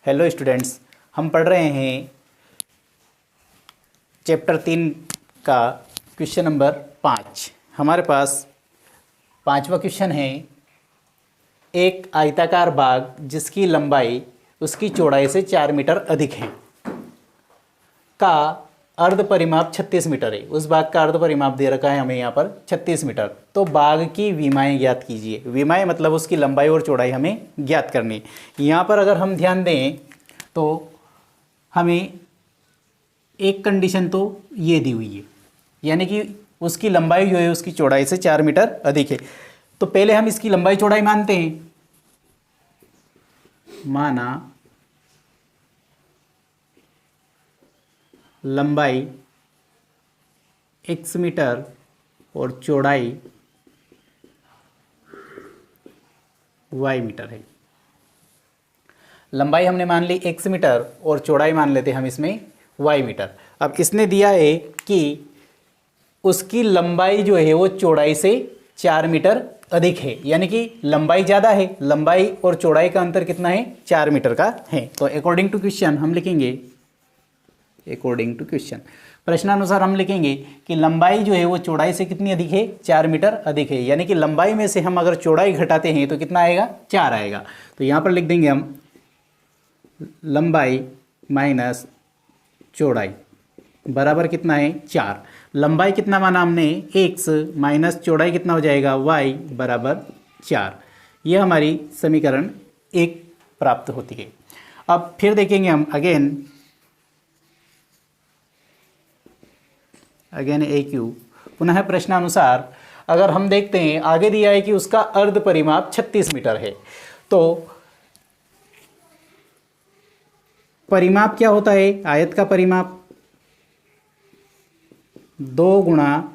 Hello students, हम पढ़ रहे हैं चैप्टर 3 का क्वेश्चन नंबर 5। हमारे पास पांचवा क्वेश्चन है, एक आयताकार बाग जिसकी लंबाई उसकी चौड़ाई से 4 मीटर अधिक है का अर्ध परिमाप 36 मीटर है। उस बाग का अर्ध परिमाप दे रखा है हमें यहाँ पर 36 मीटर। तो बाग की विमाएँ ज्ञात कीजिए। विमाएँ मतलब उसकी लंबाई और चौड़ाई हमें ज्ञात करनी है। यहाँ पर अगर हम ध्यान दें तो हमें एक कंडीशन तो ये दी हुई है, यानी कि उसकी लंबाई जो है उसकी चौड़ाई से 4 मीटर अधिक है। तो पहले हम इसकी लंबाई चौड़ाई मानते हैं। माना लंबाई x मीटर और चौड़ाई y मीटर है। लंबाई हमने मान ली x मीटर और चौड़ाई मान लेते हम इसमें y मीटर। अब इसने दिया है कि उसकी लंबाई जो है वो चौड़ाई से 4 मीटर अधिक है, यानी कि लंबाई ज़्यादा है। लंबाई और चौड़ाई का अंतर कितना है? 4 मीटर का है। तो अकॉर्डिंग टू क्वेश्चन हम लिखेंगे, अकॉर्डिंग टू क्वेश्चन प्रश्नानुसार हम लिखेंगे कि लंबाई जो है वो चौड़ाई से कितनी अधिक है? 4 मीटर अधिक है। यानी कि लंबाई में से हम अगर चौड़ाई घटाते हैं तो कितना आएगा? 4 आएगा। तो यहाँ पर लिख देंगे हम लंबाई माइनस चौड़ाई बराबर कितना है? 4। लंबाई कितना माना हमने? x माइनस चौड़ाई कितना हो जाएगा? y बराबर 4। यह हमारी समीकरण 1 प्राप्त होती है। अब फिर देखेंगे हम अगेन AQ पुनः प्रश्नानुसार अगर हम देखते हैं, आगे दिया है कि उसका अर्ध परिमाप 36 मीटर है। तो परिमाप क्या होता है? आयत का परिमाप 2 गुणा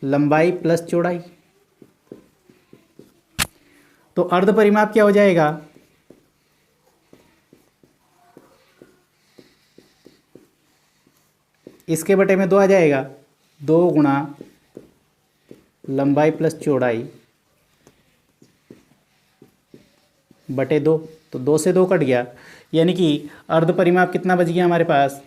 लंबाई प्लस चौड़ाई। तो अर्ध परिमाप क्या हो जाएगा? इसके बटे में 2 आ जाएगा। 2 गुणा लंबाई प्लस चौड़ाई बटे 2। तो 2 से 2 कट गया, यानी कि अर्ध परिमाप कितना बच गया हमारे पास?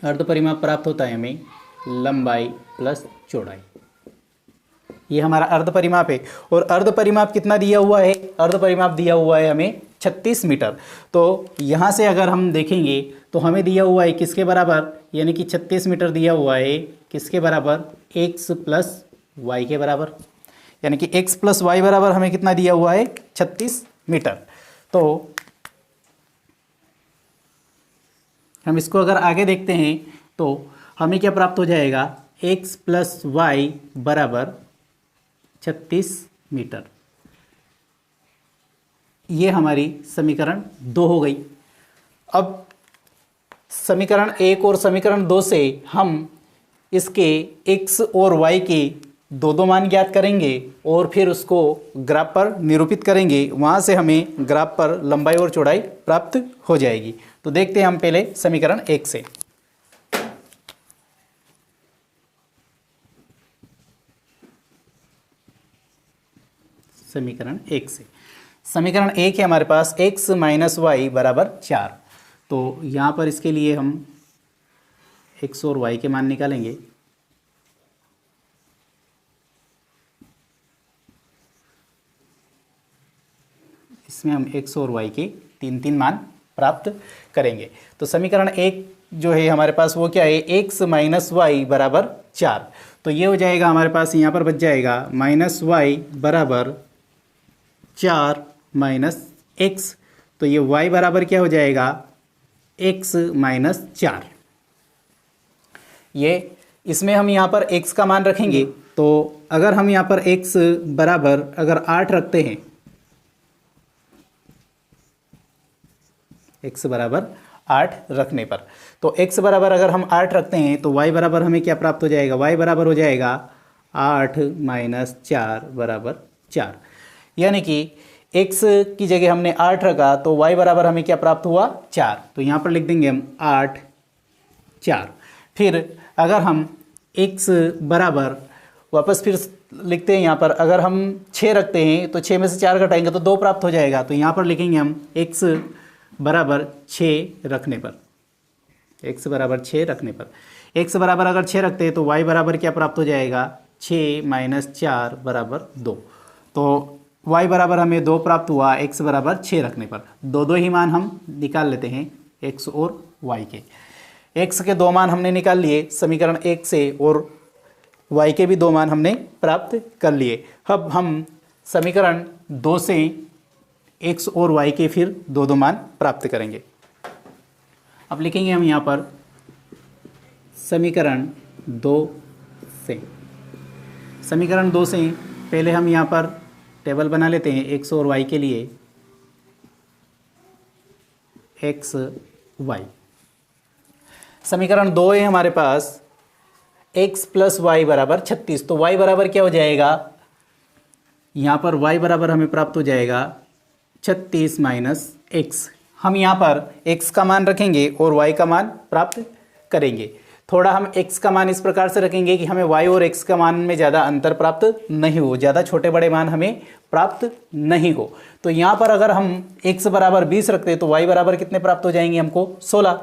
अर्ध परिमाप प्राप्त होता है हमें लंबाई प्लस चौड़ाई। ये हमारा अर्ध परिमाप है। और अर्ध परिमाप कितना दिया हुआ है? अर्ध परिमाप दिया हुआ है हमें 36 मीटर। तो यहाँ से अगर हम देखेंगे तो हमें दिया हुआ है किसके बराबर? यानी कि 36 मीटर दिया हुआ है किसके बराबर? x प्लस वाई के बराबर। यानी कि x प्लस वाई बराबर हमें कितना दिया हुआ है? 36 मीटर। तो हम इसको अगर आगे देखते हैं तो हमें क्या प्राप्त हो जाएगा? x प्लस वाई बराबर 36 मीटर। ये हमारी समीकरण 2 हो गई। अब समीकरण 1 और समीकरण 2 से हम इसके x और y के दो मान ज्ञात करेंगे और फिर उसको ग्राफ पर निरूपित करेंगे। वहाँ से हमें ग्राफ पर लंबाई और चौड़ाई प्राप्त हो जाएगी। तो देखते हैं हम पहले समीकरण 1 से। समीकरण 1 से, समीकरण 1 है हमारे पास x माइनस वाई बराबर 4। तो यहाँ पर इसके लिए हम x और y के मान निकालेंगे। इसमें हम x और y के 3 मान प्राप्त करेंगे। तो समीकरण 1 जो है हमारे पास वो क्या है? x माइनस वाई बराबर 4। तो ये हो जाएगा हमारे पास, यहाँ पर बच जाएगा माइनस वाई बराबर 4 माइनस x। तो ये y बराबर क्या हो जाएगा? x minus 4। ये इसमें हम यहाँ पर x का मान रखेंगे। तो अगर हम यहाँ पर x बराबर अगर 8 रखते हैं, x बराबर 8 रखने पर, तो x बराबर अगर हम 8 रखते हैं तो y बराबर हमें क्या प्राप्त हो जाएगा? y बराबर हो जाएगा 8 माइनस 4 बराबर 4। यानी कि x की जगह हमने 8 रखा तो y बराबर हमें क्या प्राप्त हुआ? 4। तो यहाँ पर लिख देंगे हम 8 4। फिर अगर हम x बराबर वापस फिर लिखते हैं यहाँ पर, अगर हम 6 रखते हैं तो 6 में से 4 घटाएंगे तो 2 प्राप्त हो जाएगा। तो यहाँ पर लिखेंगे हम x बराबर 6 रखने पर, x बराबर 6 रखने पर, x बराबर अगर 6 रखते हैं तो y बराबर क्या प्राप्त हो जाएगा, 6 माइनस 4 बराबर 2। तो y बराबर हमें 2 प्राप्त हुआ x बराबर 6 रखने पर। दो ही मान हम निकाल लेते हैं x और y के। x के 2 मान हमने निकाल लिए समीकरण 1 से, और y के भी 2 मान हमने प्राप्त कर लिए। अब हम समीकरण 2 से x और y के फिर 2 मान प्राप्त करेंगे। अब लिखेंगे हम यहाँ पर समीकरण 2 से, समीकरण 2 से पहले हम यहाँ पर टेबल बना लेते हैं x और y के लिए। x y समीकरण 2 है हमारे पास, x प्लस वाई बराबर 36। तो y बराबर क्या हो जाएगा, यहाँ पर y बराबर हमें प्राप्त हो जाएगा 36 माइनस x। हम यहाँ पर x का मान रखेंगे और y का मान प्राप्त करेंगे। थोड़ा हम x का मान इस प्रकार से रखेंगे कि हमें y और x का मान में ज़्यादा अंतर प्राप्त नहीं हो, ज़्यादा छोटे बड़े मान हमें प्राप्त नहीं हो। तो यहाँ पर अगर हम x बराबर 20 रखते हैं तो y बराबर कितने प्राप्त हो जाएंगे हमको, 16।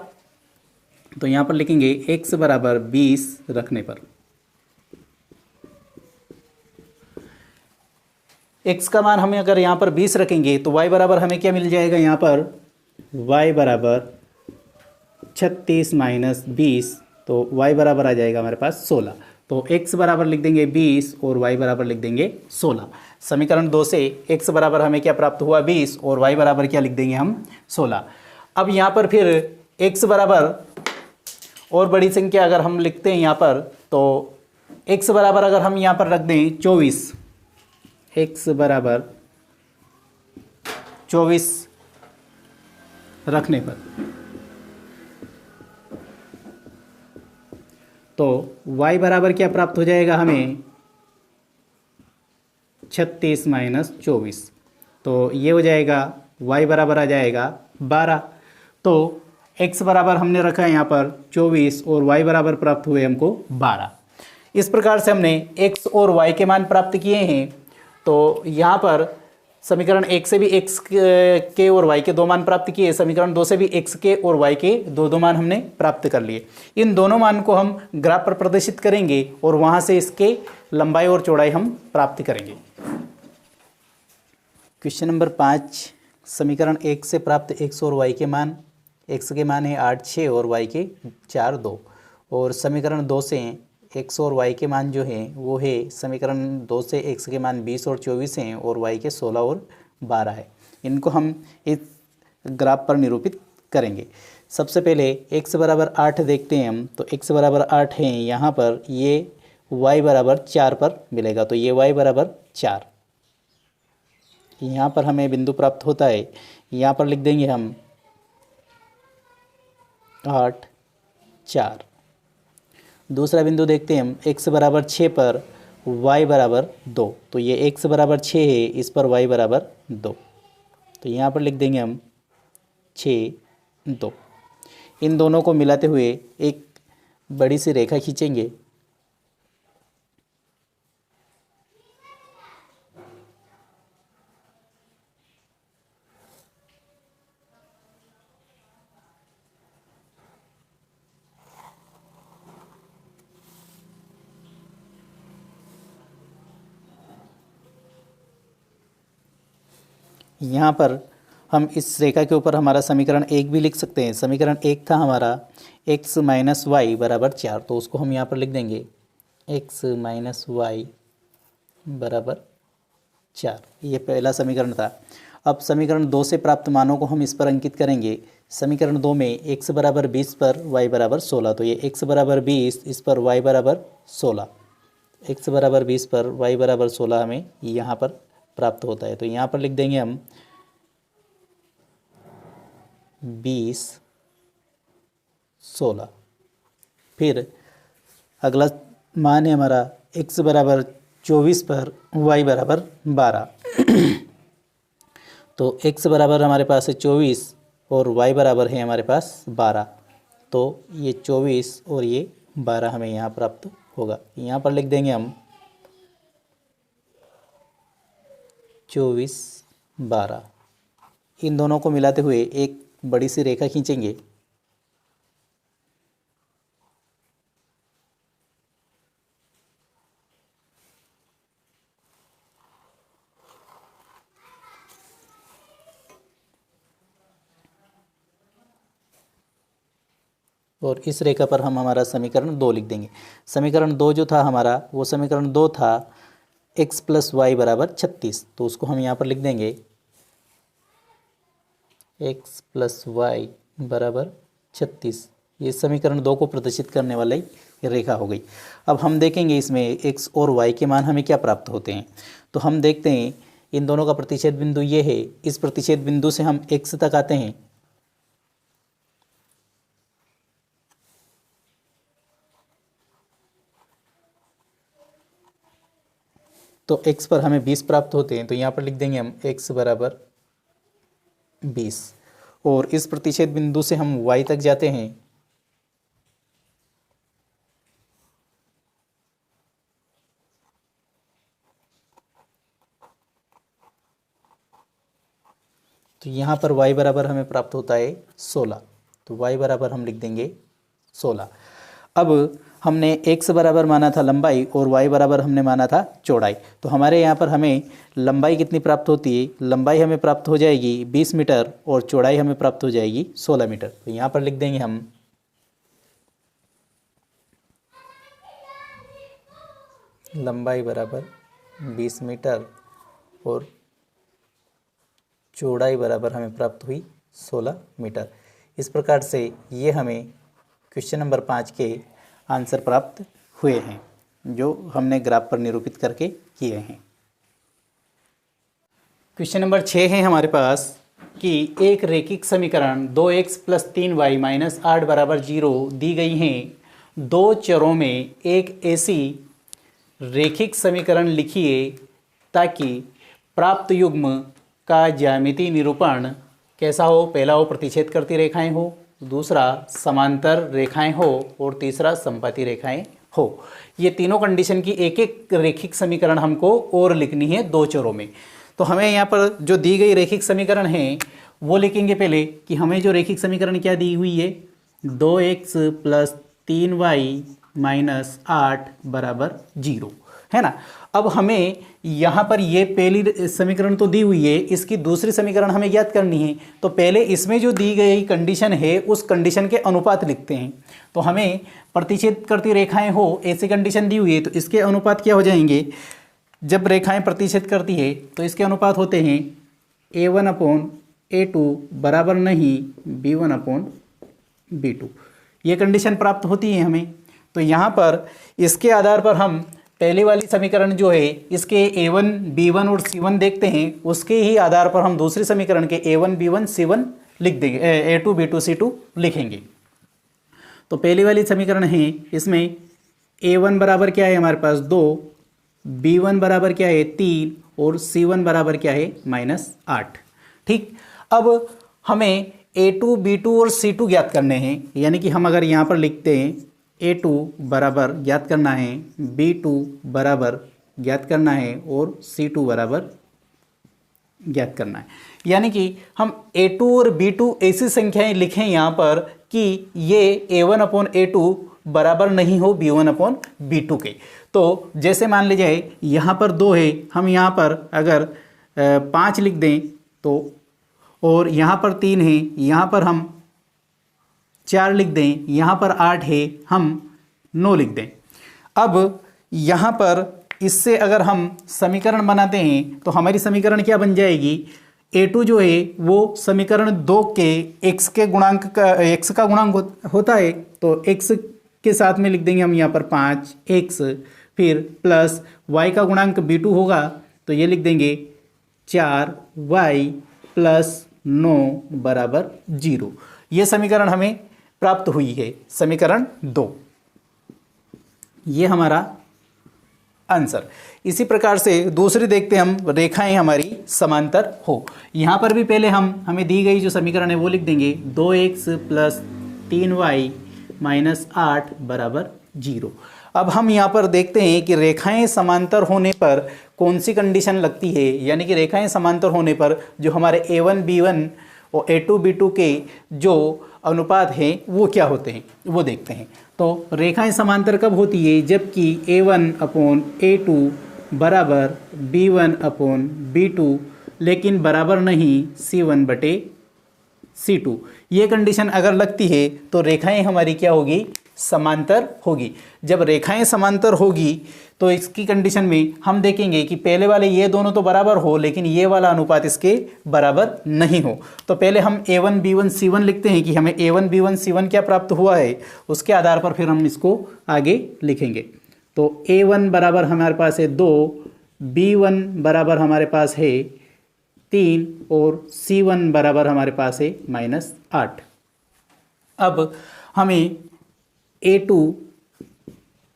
तो यहाँ पर लिखेंगे x बराबर 20 रखने पर, x का मान हमें अगर यहाँ पर 20 रखेंगे तो y बराबर हमें क्या मिल जाएगा, यहाँ पर y बराबर 36 माइनस 20। तो y बराबर आ जाएगा हमारे पास 16। तो x बराबर लिख देंगे 20 और y बराबर लिख देंगे 16। समीकरण 2 से x बराबर हमें क्या प्राप्त हुआ, 20, और y बराबर क्या लिख देंगे हम, 16। अब यहाँ पर फिर x बराबर और बड़ी संख्या अगर हम लिखते हैं यहाँ पर, तो x बराबर अगर हम यहाँ पर रख दें 24, x बराबर 24 रखने पर, तो y बराबर क्या प्राप्त हो जाएगा हमें, 36 माइनस 24। तो ये हो जाएगा y बराबर आ जाएगा 12। तो x बराबर हमने रखा है यहाँ पर 24 और y बराबर प्राप्त हुए हमको 12। इस प्रकार से हमने x और y के मान प्राप्त किए हैं। तो यहाँ पर समीकरण 1 से भी x के और y के 2 मान प्राप्त किए, समीकरण 2 से भी x के और y के 2 मान हमने प्राप्त कर लिए। इन दोनों मान को हम ग्राफ पर प्रदर्शित करेंगे और वहाँ से इसके लंबाई और चौड़ाई हम प्राप्त करेंगे। क्वेश्चन नंबर 5, समीकरण 1 से प्राप्त x और y के मान, x के मान है 8, 6 और y के 4, 2, और समीकरण 2 से x और y के मान जो हैं वो है, समीकरण 2 से x के मान 20 और 24 हैं और y के 16 और 12 है। इनको हम इस ग्राफ पर निरूपित करेंगे। सबसे पहले x बराबर 8 देखते हैं हम। तो x बराबर 8 है यहाँ पर, ये y बराबर 4 पर मिलेगा। तो ये y बराबर 4, यहाँ पर हमें बिंदु प्राप्त होता है। यहाँ पर लिख देंगे हम 8, 4। दूसरा बिंदु देखते हैं हम, x बराबर 6 पर y बराबर 2। तो ये x बराबर 6 है, इस पर y बराबर 2। तो यहाँ पर लिख देंगे हम 6, 2। इन दोनों को मिलाते हुए एक बड़ी सी रेखा खींचेंगे। यहाँ पर हम इस रेखा के ऊपर हमारा समीकरण 1 भी लिख सकते हैं। समीकरण 1 था हमारा x माइनस वाई बराबर 4, तो उसको हम यहाँ पर लिख देंगे x माइनस वाई बराबर 4। ये पहला समीकरण था। अब समीकरण 2 से प्राप्त मानों को हम इस पर अंकित करेंगे। समीकरण 2 में x बराबर 20 पर y बराबर 16। तो ये x बराबर 20, इस पर y बराबर 16, x बराबर 20 पर y बराबर 16 हमें यहाँ पर प्राप्त होता है। तो यहाँ पर लिख देंगे हम 20, 16। फिर अगला मान है हमारा x बराबर 24 पर y बराबर 12। तो x बराबर हमारे पास है 24 और y बराबर है हमारे पास 12। तो ये 24 और ये 12 हमें यहाँ प्राप्त होगा। यहाँ पर लिख देंगे हम 24 12। इन दोनों को मिलाते हुए एक बड़ी सी रेखा खींचेंगे। और इस रेखा पर हम हमारा समीकरण 2 लिख देंगे। समीकरण 2 जो था हमारा, वो समीकरण 2 था x + y = 36। तो उसको हम यहाँ पर लिख देंगे x + y = 36। ये समीकरण 2 को प्रदर्शित करने वाली रेखा हो गई। अब हम देखेंगे इसमें x और y के मान हमें क्या प्राप्त होते हैं। तो हम देखते हैं इन दोनों का प्रतिच्छेद बिंदु ये है। इस प्रतिच्छेद बिंदु से हम x तक आते हैं। तो x पर हमें 20 प्राप्त होते हैं। तो यहाँ पर लिख देंगे हम x = 20। और इस प्रतिच्छेद बिंदु से हम y तक जाते हैं। तो यहाँ पर y बराबर हमें प्राप्त होता है 16। तो y बराबर हम लिख देंगे 16। अब हमने x बराबर माना था लंबाई और y बराबर हमने माना था चौड़ाई। तो हमारे यहाँ पर हमें लंबाई कितनी प्राप्त होती है? लंबाई हमें प्राप्त हो जाएगी 20 मीटर और चौड़ाई हमें प्राप्त हो जाएगी 16 मीटर। तो यहाँ पर लिख देंगे हम लंबाई बराबर 20 मीटर और चौड़ाई बराबर हमें प्राप्त हुई 16 मीटर। इस प्रकार से ये हमें क्वेश्चन नंबर 5 के आंसर प्राप्त हुए हैं, जो हमने ग्राफ पर निरूपित करके किए हैं। क्वेश्चन नंबर 6 है हमारे पास कि एक रेखिक समीकरण 2x + 3y - 8 = 0 दी गई हैं। दो चरों में एक ऐसी रेखिक समीकरण लिखिए ताकि प्राप्त युग्म का ज्यामितीय निरूपण कैसा हो। पहला हो प्रतिच्छेद करती रेखाएं हो, दूसरा समांतर रेखाएं हो और तीसरा समपाती रेखाएं हो। ये तीनों कंडीशन की एक एक रेखिक समीकरण हमको और लिखनी है दो चरों में। तो हमें यहाँ पर जो दी गई रेखिक समीकरण है वो लिखेंगे पहले कि हमें जो रेखिक समीकरण क्या दी हुई है, 2x + 3y - 8 = 0 है ना। अब हमें यहाँ पर ये पहली समीकरण तो दी हुई है, इसकी दूसरी समीकरण हमें ज्ञात करनी है। तो पहले इसमें जो दी गई कंडीशन है उस कंडीशन के अनुपात लिखते हैं। तो हमें प्रतिच्छेद करती रेखाएं हो ऐसी कंडीशन दी हुई है, तो इसके अनुपात क्या हो जाएंगे? जब रेखाएं प्रतिच्छेद करती है तो इसके अनुपात होते हैं a1/a2 बराबर नहीं b1/b2। ये कंडीशन प्राप्त होती है हमें। तो यहाँ पर इसके आधार पर हम पहली वाली समीकरण जो है इसके a1 b1 और c1 देखते हैं, उसके ही आधार पर हम दूसरी समीकरण के a1 b1 c1 लिख देंगे, a2 b2 c2 लिखेंगे। तो पहली वाली समीकरण है, इसमें a1 बराबर क्या है हमारे पास 2, b1 बराबर क्या है 3 और c1 बराबर क्या है -8। ठीक, अब हमें a2 b2 और c2 ज्ञात करने हैं। यानी कि हम अगर यहाँ पर लिखते हैं a2 बराबर ज्ञात करना है, b2 बराबर ज्ञात करना है और c2 बराबर ज्ञात करना है। यानी कि हम a2 और b2 ऐसी संख्याएं लिखें यहाँ पर कि ये a1/a2 बराबर नहीं हो b1/b2 के। तो जैसे मान लीजिए यहाँ पर 2 है, हम यहाँ पर अगर 5 लिख दें तो, और यहाँ पर 3 है, यहाँ पर हम 4 लिख दें, यहाँ पर 8 है, हम 9 लिख दें। अब यहाँ पर इससे अगर हम समीकरण बनाते हैं तो हमारी समीकरण क्या बन जाएगी? a2 जो है वो समीकरण 2 के x के गुणांक का x का गुणांक होता है। तो x के साथ में लिख देंगे हम यहाँ पर 5x, फिर प्लस y का गुणांक b2 होगा तो ये लिख देंगे 4y + 9 बराबर 0। ये समीकरण हमें प्राप्त हुई है, समीकरण 2। ये हमारा आंसर। इसी प्रकार से दूसरी देखते हम, रेखाएं हमारी समांतर हो। यहाँ पर भी पहले हमें दी गई जो समीकरण है वो लिख देंगे 2x + 3y - 8 बराबर 0। अब हम यहाँ पर देखते हैं कि रेखाएं समांतर होने पर कौन सी कंडीशन लगती है, यानी कि रेखाएं समांतर होने पर जो हमारे A1 B1 और A2 B2 के जो अनुपात हैं वो क्या होते हैं वो देखते हैं। तो रेखाएं समांतर कब होती है? जबकि A1/A2 बराबर B1/B2 लेकिन बराबर नहीं C1/C2। ये कंडीशन अगर लगती है तो रेखाएं हमारी क्या होगी? समांतर होगी। जब रेखाएं समांतर होगी तो इसकी कंडीशन में हम देखेंगे कि पहले वाले ये दोनों तो बराबर हो लेकिन ये वाला अनुपात इसके बराबर नहीं हो। तो पहले हम A1 B1 C1 लिखते हैं कि हमें A1 B1 C1 क्या प्राप्त हुआ है, उसके आधार पर फिर हम इसको आगे लिखेंगे। तो A1 बराबर हमारे पास है 2, B1 बराबर हमारे पास है 3 और C1 बराबर हमारे पास है -8। अब हमें A2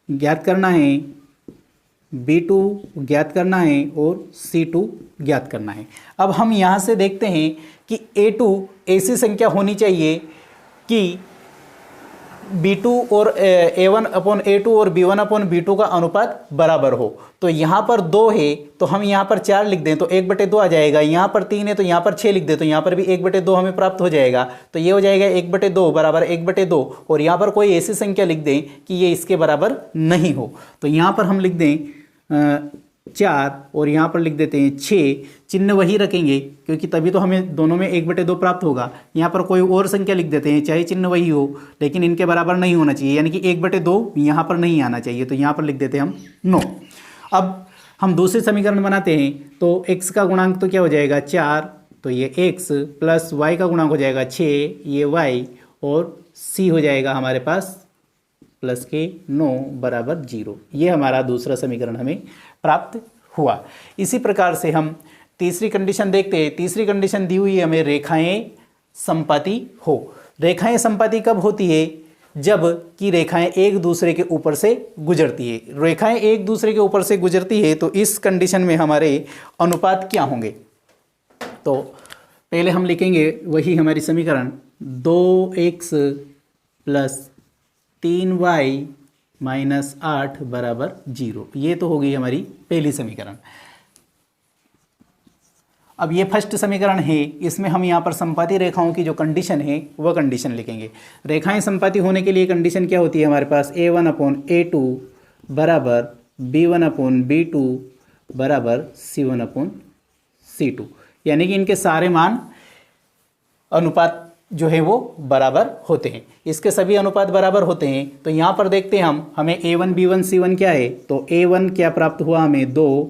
ज्ञात करना है, B2 ज्ञात करना है और C2 ज्ञात करना है। अब हम यहाँ से देखते हैं कि A2 ऐसी संख्या होनी चाहिए कि B2 और A1/A2 और B1/B2 का अनुपात बराबर हो। तो यहाँ पर 2 है तो हम यहाँ पर 4 लिख दें तो 1/2 आ जाएगा। यहाँ पर 3 है तो यहाँ पर 6 लिख दें तो यहाँ पर भी 1/2 हमें प्राप्त हो जाएगा। तो ये हो जाएगा 1/2 बराबर 1/2। और यहाँ पर कोई ऐसी संख्या लिख दें कि ये इसके बराबर नहीं हो। तो यहाँ पर हम लिख दें 4 और यहाँ पर लिख देते हैं 6। चिन्ह वही रखेंगे क्योंकि तभी तो हमें दोनों में 1/2 प्राप्त होगा। यहाँ पर कोई और संख्या लिख देते हैं, चाहे चिन्ह वही हो लेकिन इनके बराबर नहीं होना चाहिए, यानी कि 1/2 यहाँ पर नहीं आना चाहिए। तो यहाँ पर लिख देते हैं हम 9। अब हम दूसरे समीकरण बनाते हैं तो x का गुणांक तो क्या हो जाएगा 4, तो ये x प्लस y का गुणांक हो जाएगा 6, ये y और c हो जाएगा हमारे पास प्लस के 9 बराबर 0। ये हमारा दूसरा समीकरण हमें प्राप्त हुआ। इसी प्रकार से हम तीसरी कंडीशन देखते हैं। तीसरी कंडीशन दी हुई है हमें रेखाएं संपाती हो। रेखाएं संपाती कब होती है? जब कि रेखाएं एक दूसरे के ऊपर से गुजरती है। रेखाएं एक दूसरे के ऊपर से गुजरती है तो इस कंडीशन में हमारे अनुपात क्या होंगे? तो पहले हम लिखेंगे वही हमारी समीकरण 2x प्लस 3y माइनस 8 बराबर 0। ये तो हो गई हमारी पहली समीकरण। अब ये फर्स्ट समीकरण है, इसमें हम यहाँ पर संपाती रेखाओं की जो कंडीशन है वह कंडीशन लिखेंगे। रेखाएं संपाती होने के लिए कंडीशन क्या होती है हमारे पास? A1/A2 बराबर B1/B2 बराबर C1/C2, यानी कि इनके सारे मान अनुपात जो है वो बराबर होते हैं। इसके सभी अनुपात बराबर होते हैं। तो यहाँ पर देखते हैं हमें A1 B1 C1 क्या है? तो A1 क्या प्राप्त हुआ हमें 2,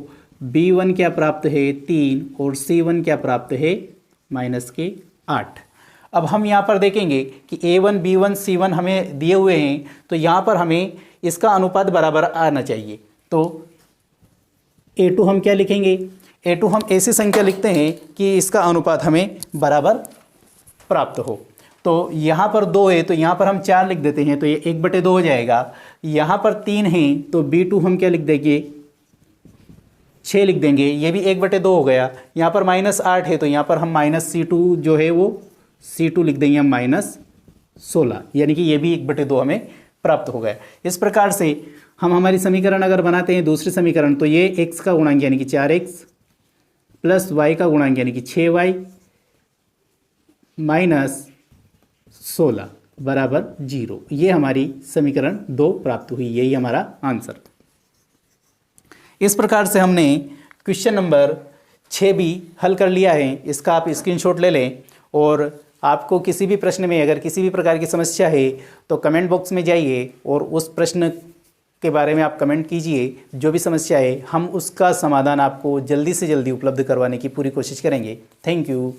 B1 क्या प्राप्त है 3 और C1 क्या प्राप्त है -8। अब हम यहाँ पर देखेंगे कि A1 B1 C1 हमें दिए हुए हैं तो यहाँ पर हमें इसका अनुपात बराबर आना चाहिए। तो A2 हम क्या लिखेंगे? A2 हम ऐसी संख्या लिखते हैं कि इसका अनुपात हमें बराबर प्राप्त हो। तो यहाँ पर 2 है तो यहाँ पर हम 4 लिख देते हैं तो ये 1/2 हो जाएगा। यहाँ पर 3 है तो B2 हम क्या लिख देंगे? 6 लिख देंगे, ये भी 1/2 हो गया। यहाँ पर -8 है तो यहाँ पर हम -C2 जो है वो C2 लिख देंगे हम -16, यानी कि ये भी 1/2 हमें प्राप्त हो गया। इस प्रकार से हम हमारी समीकरण अगर बनाते हैं दूसरी समीकरण तो ये x का गुणांक यानी कि 4x प्लस y का गुणांक यानी कि 6y -16 बराबर 0। ये हमारी समीकरण 2 प्राप्त हुई। यही हमारा आंसर। इस प्रकार से हमने क्वेश्चन नंबर 6 भी हल कर लिया है। इसका आप स्क्रीनशॉट ले लें और आपको किसी भी प्रश्न में अगर किसी भी प्रकार की समस्या है तो कमेंट बॉक्स में जाइए और उस प्रश्न के बारे में आप कमेंट कीजिए। जो भी समस्या है हम उसका समाधान आपको जल्दी से जल्दी उपलब्ध करवाने की पूरी कोशिश करेंगे। Thank you.